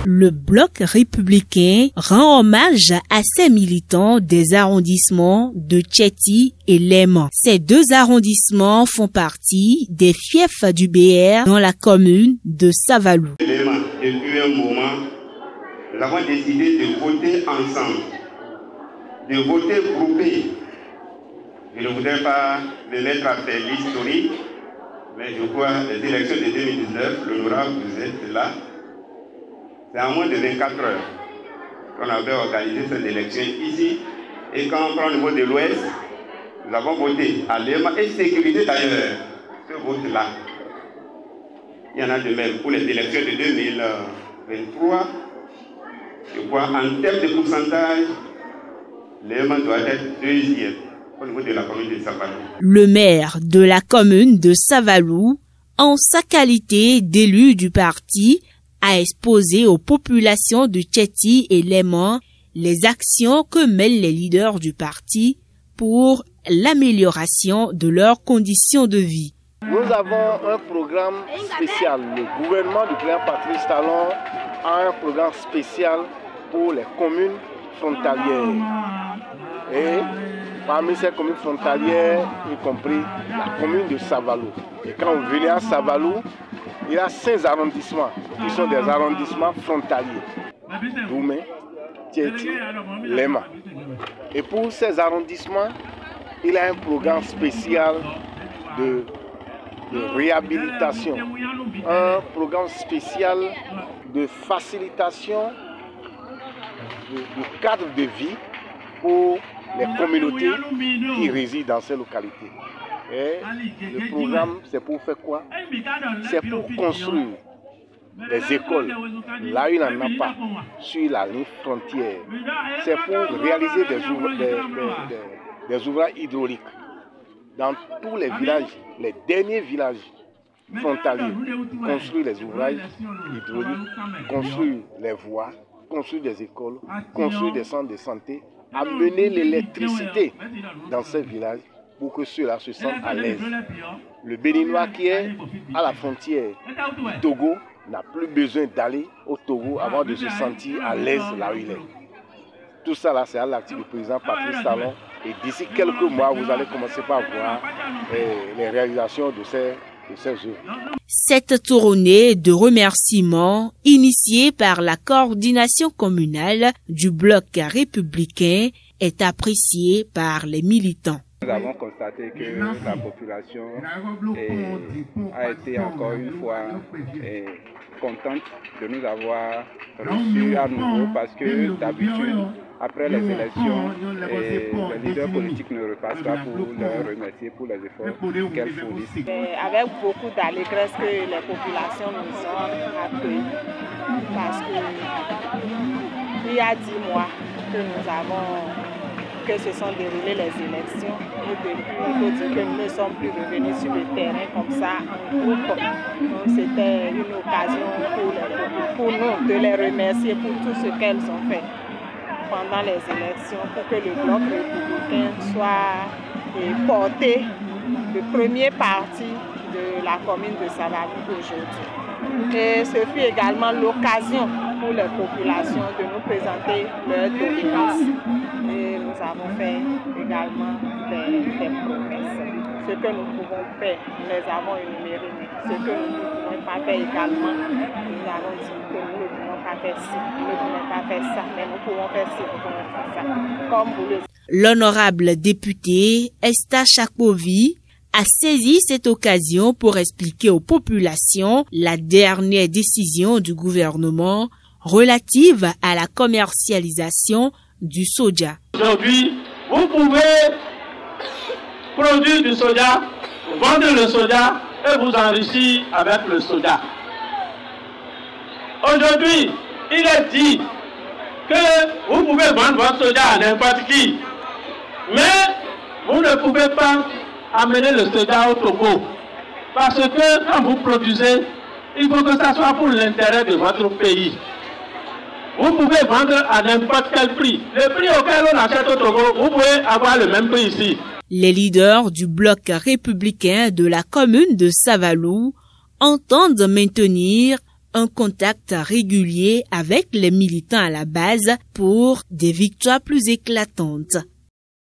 Le bloc républicain rend hommage à ses militants des arrondissements de Tchéti et Léman. Ces deux arrondissements font partie des fiefs du BR dans la commune de Savalou. Léman, depuis un moment, nous avons décidé de voter ensemble, de voter groupé. Je ne voudrais pas me mettre à faire l'historique, mais je crois que les élections de 2019, l'honorable, vous êtes là. C'est en moins de 24 heures qu'on avait organisé cette élection ici. Et quand on prend le mot de l'Ouest, nous avons voté à Léman et sécurisé d'ailleurs ce vote-là. Il y en a de même pour les élections de 2023. Je crois en termes de pourcentage, Léman doit être deuxième au niveau de la commune de Savalou. Le maire de la commune de Savalou, en sa qualité d'élu du parti, a exposé aux populations de Tchéti et Léman les actions que mènent les leaders du parti pour l'amélioration de leurs conditions de vie. Nous avons un programme spécial. Le gouvernement du président Patrice Talon a un programme spécial pour les communes frontalières. Et parmi ces communes frontalières, y compris la commune de Savalou. Et quand vous venez à Savalou, il y a 5 arrondissements qui sont des arrondissements frontaliers. Doumé, Tchéti, Léman. Et pour ces arrondissements, il y a un programme spécial de réhabilitation, un programme spécial de facilitation du cadre de vie pour les communautés qui résident dans ces localités. Et le programme, c'est pour faire quoi? C'est pour construire des écoles, là où il n'en a pas, sur la ligne frontière. C'est pour réaliser des ouvrages hydrauliques dans tous les villages, les derniers villages frontaliers. Construire les ouvrages hydrauliques, construire les voies, construire des écoles, construire des centres de santé, amener l'électricité dans ces villages pour que ceux-là se sentent à l'aise. Le Béninois qui est à la frontière du Togo n'a plus besoin d'aller au Togo avant de se sentir à l'aise là où il est. Tout ça là, c'est à l'actif du président Patrice Talon. Et d'ici quelques mois, vous allez commencer par voir les réalisations de ces œuvres. Cette tournée de remerciements, initiée par la coordination communale du bloc républicain, est appréciée par les militants. Nous avons constaté que la population a été encore une fois contente de nous avoir reçus à nouveau parce que d'habitude, après les élections, les leaders politiques ne repassent pas pour leur remercier pour les efforts qu'elles fournissent. Avec beaucoup d'allégresse que les populations nous ont accueillis parce qu'il y a 10 mois que se sont déroulées les élections et depuis, il faut dire que nous ne sommes plus revenus sur le terrain comme ça en groupe. Donc c'était une occasion pour nous de les remercier pour tout ce qu'elles ont fait pendant les élections pour que le bloc républicain soit porté le premier parti de la commune de Savalou aujourd'hui. Et ce fut également l'occasion pour les populations de nous présenter leurs doléances. Et nous avons fait également des promesses. Ce que nous pouvons faire, nous les avons énumérées. Ce que nous ne pouvons pas faire également, nous avons dit que nous ne pouvons pas faire ci, nous ne pouvons pas faire ça, mais nous pouvons faire ci, nous pouvons faire ça. Comme vous le savez. L'honorable député Esta Chakovi a saisi cette occasion pour expliquer aux populations la dernière décision du gouvernement relative à la commercialisation du soja. Aujourd'hui, vous pouvez produire du soja, vendre le soja et vous enrichir avec le soja. Aujourd'hui, il est dit que vous pouvez vendre votre soja à n'importe qui, mais vous ne pouvez pas amener le soja au Togo. Parce que quand vous produisez, il faut que ça soit pour l'intérêt de votre pays. Vous pouvez vendre à n'importe quel prix. Le prix auquel on achète au Togo, vous pouvez avoir le même prix ici. Les leaders du bloc républicain de la commune de Savalou entendent maintenir un contact régulier avec les militants à la base pour des victoires plus éclatantes.